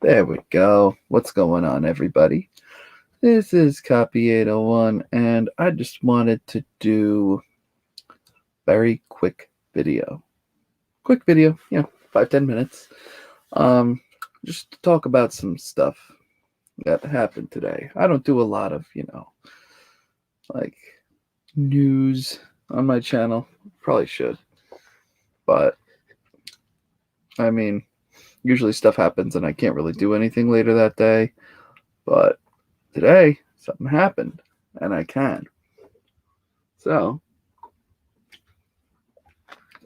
There we go. What's going on, everybody? This is Copy 801, and I just wanted to do very quick video. Quick video, 5-10 minutes. Um, just to talk about some stuff that happened today. I don't do a lot of, like news on my channel. Probably should, but I mean, usually stuff happens and I can't really do anything later that day. But today, something happened, and I can. So,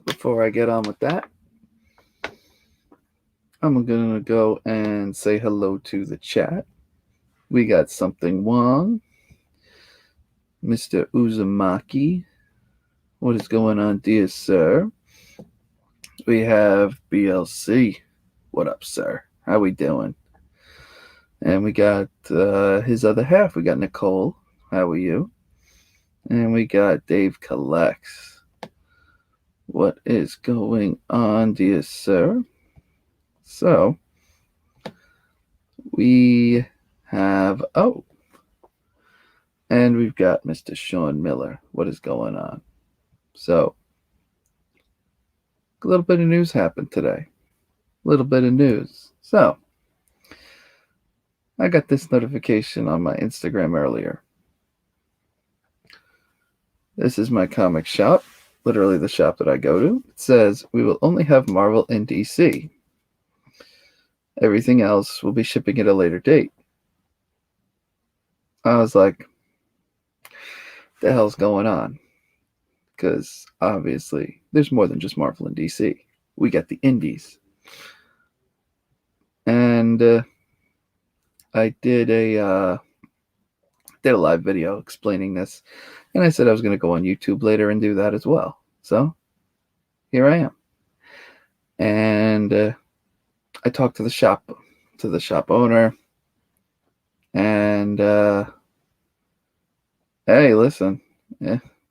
before I get on with that, I'm going to go and say hello to the chat. We got Something Wong, Mr. Uzumaki. What is going on, dear sir? We have BLC. What up, sir? How we doing? And we got his other half. We got Nicole. How are you? And we got Dave Collects. What is going on, dear sir? So, we have, and we've got Mr. Sean Miller. What is going on? So, a little bit of news happened today. A little bit of news. So, I got this notification on my Instagram earlier. This is my comic shop, literally the shop that I go to. It says, we will only have Marvel in DC. Everything else will be shipping at a later date. I was like, the hell's going on? Because obviously there's more than just Marvel and DC. We got the indies. And I did a live video explaining this, and I said I was going to go on YouTube later and do that as well. So here I am. And I talked to the shop owner, and hey, listen,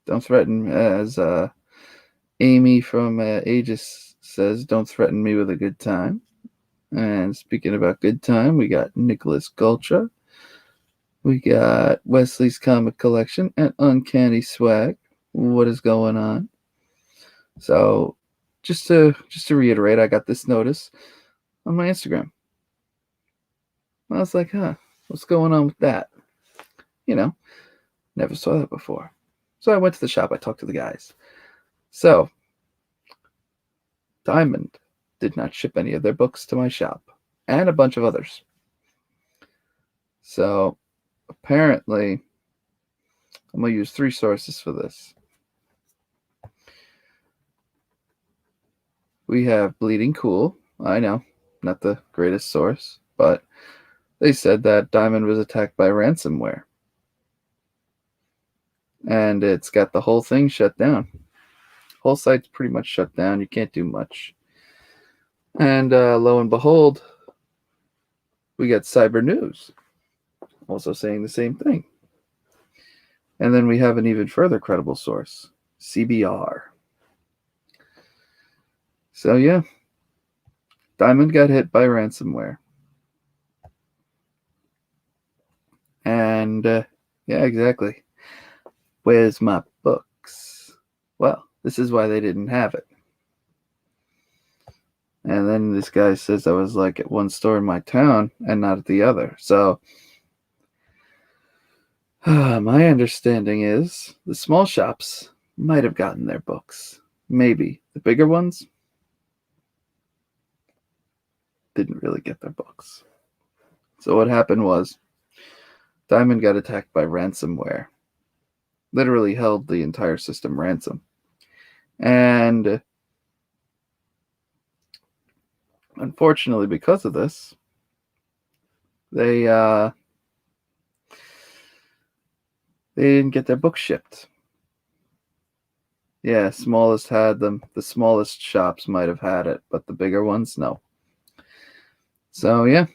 don't threaten, as Amy from Aegis says, don't threaten me with a good time. And speaking about good time, we got Nicholas Gulcha, we got Wesley's Comic Collection, and Uncanny Swag. What is going on? So, just to reiterate, I got this notice on my Instagram. I was like, what's going on with that? Never saw that before. So I went to the shop. I talked to the guys. So, Diamond did not ship any of their books to my shop, and a bunch of others. So, apparently, I'm going to use 3 sources for this. We have Bleeding Cool. I know, not the greatest source, but they said that Diamond was attacked by ransomware. And it's got the whole thing shut down. Whole site's pretty much shut down. You can't do much. And lo and behold, we got Cyber News also saying the same thing. And then we have an even further credible source, CBR. So yeah, Diamond got hit by ransomware. And yeah, exactly. Where's my books? Well, this is why they didn't have it. And then this guy says I was like at one store in my town and not at the other. So my understanding is the small shops might have gotten their books. Maybe. The bigger ones didn't really get their books. So what happened was Diamond got attacked by ransomware. Literally held the entire system ransom. And unfortunately, because of this, they didn't get their books shipped. Yeah, smallest had them. The smallest shops might have had it, but the bigger ones, no. So yeah,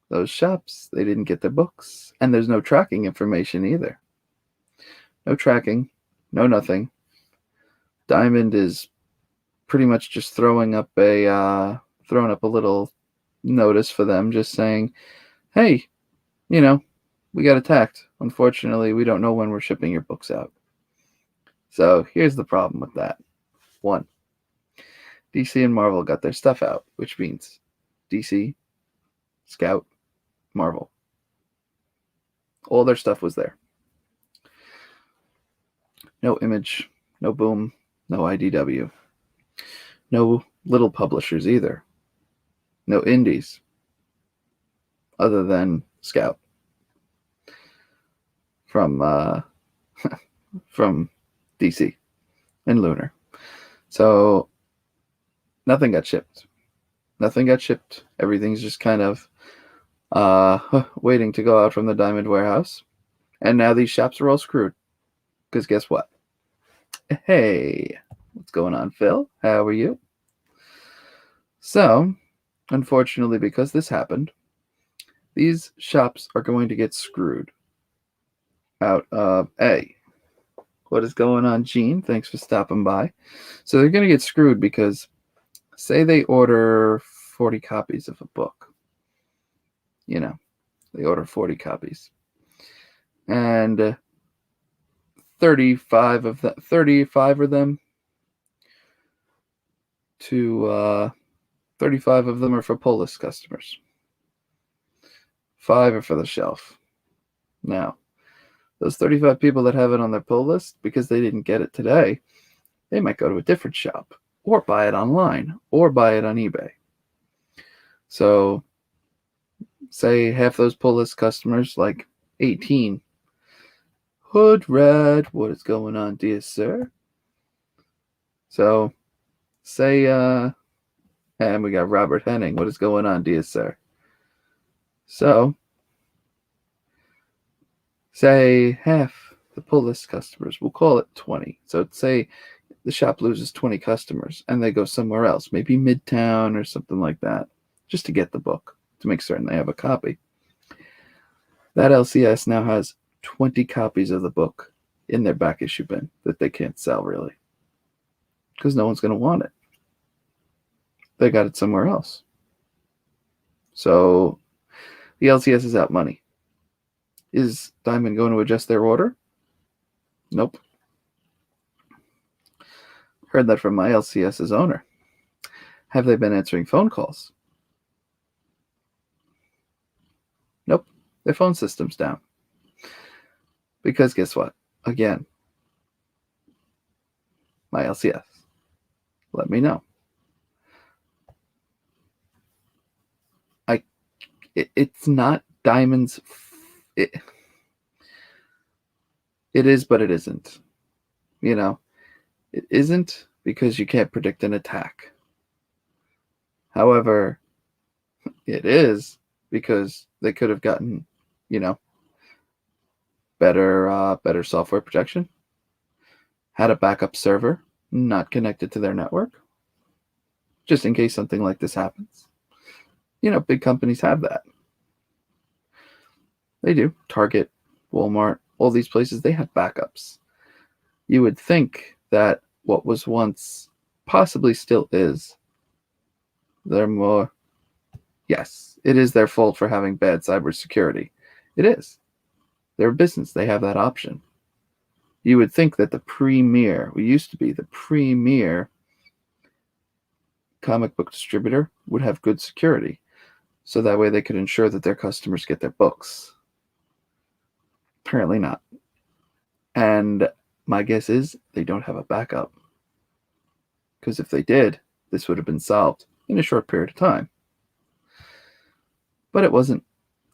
those shops, they didn't get their books. And there's no tracking information either. No tracking, no nothing. Diamond is pretty much just throwing up a little notice for them just saying, hey, you know, we got attacked. Unfortunately, we don't know when we're shipping your books out. So here's the problem with that. One, DC and Marvel got their stuff out, which means DC, Scout, Marvel. All their stuff was there. No Image, no Boom, no IDW. No little publishers either. No indies other than Scout from from DC and Lunar. So nothing got shipped. Nothing got shipped. Everything's just kind of waiting to go out from the Diamond warehouse. And now these shops are all screwed. Because guess what? Hey, what's going on, Phil? How are you? So, unfortunately, because this happened, these shops are going to get screwed out of what is going on, Gene? Thanks for stopping by. So they're going to get screwed because say they order 40 copies of a book. You know, they order 40 copies. And 35 of them to 35 of them are for pull list customers. 5 are for the shelf. Now, those 35 people that have it on their pull list, because they didn't get it today, they might go to a different shop or buy it online or buy it on eBay. So, say half those pull list customers, like 18. Hood Red, what is going on, dear sir? So, say, and we got Robert Henning, what is going on, dear sir? So, say half the pull list customers, we'll call it 20. So, say the shop loses 20 customers and they go somewhere else, maybe Midtown or something like that, just to get the book, to make certain they have a copy. That LCS now has 20 copies of the book in their back issue bin that they can't sell, really, because no one's going to want it. They got it somewhere else. So the LCS is out money. Is Diamond going to adjust their order? Nope. Heard that from my LCS's owner. Have they been answering phone calls? Nope. Their phone system's down. Because guess what? Again, my LCS. Let me know. It's not Diamond's. It is, but it isn't. You know, it isn't because you can't predict an attack. However, it is because they could have gotten, better software protection, had a backup server not connected to their network, just in case something like this happens. Big companies have that. They do. Target, Walmart, all these places, they have backups. You would think that what was once, possibly still is, yes, it is their fault for having bad cybersecurity. It is. They're a business. They have that option. You would think that we used to be the premier comic book distributor, would have good security. So that way they could ensure that their customers get their books. Apparently not. And my guess is they don't have a backup. Because if they did, this would have been solved in a short period of time. But it wasn't.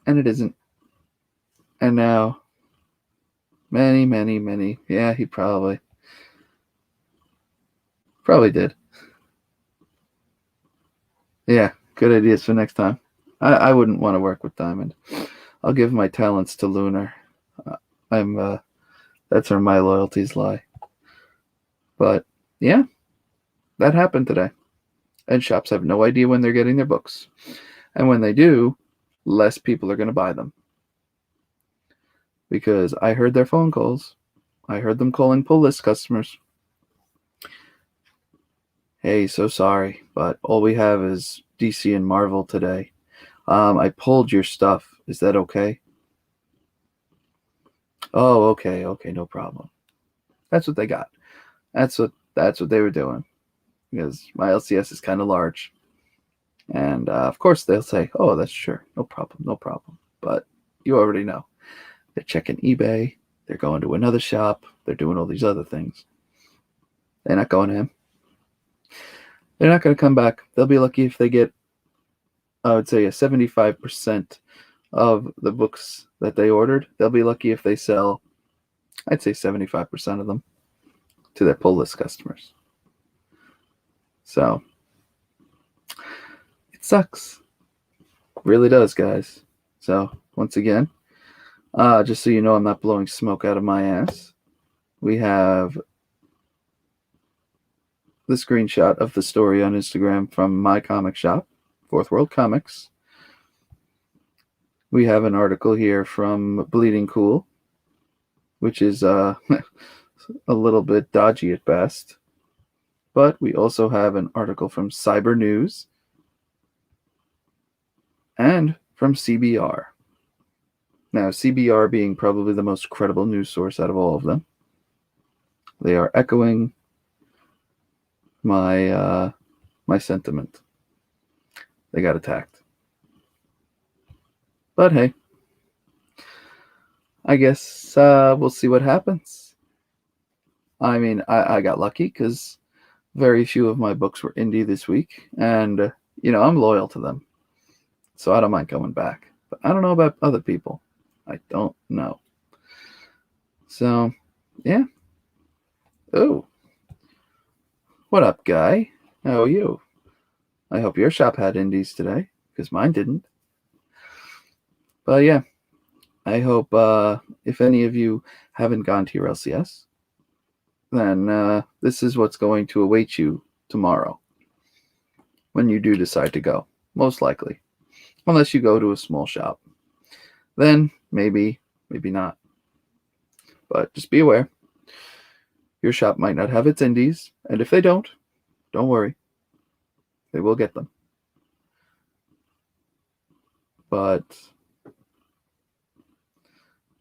And it isn't. And now, many, yeah, he probably did. Yeah, good ideas for next time. I wouldn't want to work with Diamond. I'll give my talents to Lunar. That's where my loyalties lie. But yeah, that happened today. And shops have no idea when they're getting their books. And when they do, less people are going to buy them. Because I heard their phone calls. I heard them calling pull list customers. Hey, so sorry, but all we have is DC and Marvel today. I pulled your stuff. Is that okay? Oh, okay, no problem. That's what they got. That's what they were doing, because my LCS is kind of large. And of course they'll say, oh, that's sure, no problem. But you already know. They're checking eBay. They're going to another shop. They're doing all these other things. They're not going to him. They're not going to come back. They'll be lucky if they get, I would say, a 75% of the books that they ordered. They'll be lucky if they sell, I'd say 75% of them to their pull list customers. So it sucks. It really does, guys. So once again, just so you know, I'm not blowing smoke out of my ass. We have the screenshot of the story on Instagram from my comic shop, Fourth World Comics. We have an article here from Bleeding Cool, which is a little bit dodgy at best. But we also have an article from Cyber News and from CBR. Now, CBR being probably the most credible news source out of all of them. They are echoing my sentiment. They got attacked. But hey, I guess we'll see what happens. I mean, I got lucky because very few of my books were indie this week. And, I'm loyal to them. So I don't mind going back. But I don't know about other people. I don't know. So, yeah. Oh. What up, guy? How are you? I hope your shop had indies today, because mine didn't. But yeah, I hope if any of you haven't gone to your LCS, then this is what's going to await you tomorrow when you do decide to go, most likely. Unless you go to a small shop. Then maybe not. But just be aware. Your shop might not have its indies, and if they don't worry. They will get them. But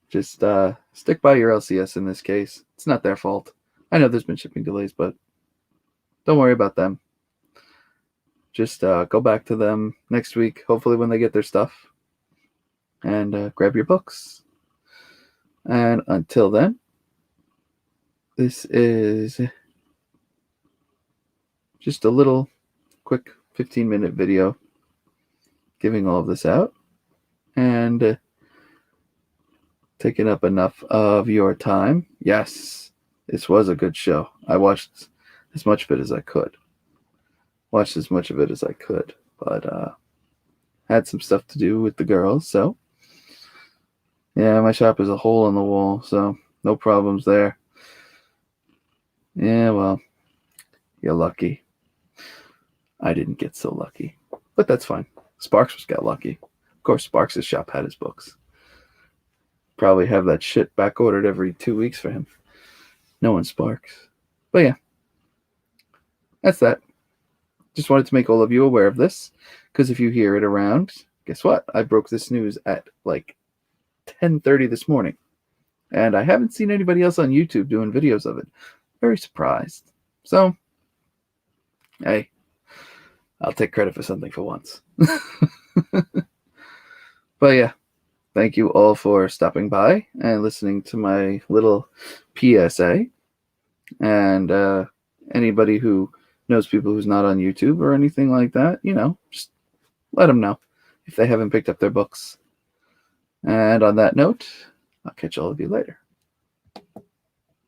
just stick by your LCS in this case. It's not their fault. I know there's been shipping delays, but don't worry about them. Just go back to them next week, hopefully when they get their stuff, and grab your books. And until then, this is just a little quick 15-minute video giving all of this out and taking up enough of your time. Yes, this was a good show. I watched as much of it as I could. But had some stuff to do with the girls, so yeah, my shop is a hole in the wall, so no problems there. Yeah, well, you're lucky. I didn't get so lucky, but that's fine. Sparks just got lucky. Of course, Sparks' shop had his books. Probably have that shit back ordered every 2 weeks for him. No one Sparks. But yeah, that's that. Just wanted to make all of you aware of this, because if you hear it around, guess what? I broke this news at like 10:30 this morning, and I haven't seen anybody else on YouTube doing videos of it. Very surprised. So, hey, I'll take credit for something for once. But yeah, thank you all for stopping by and listening to my little PSA. And anybody who knows people who's not on YouTube or anything like that, just let them know if they haven't picked up their books. And on that note, I'll catch all of you later.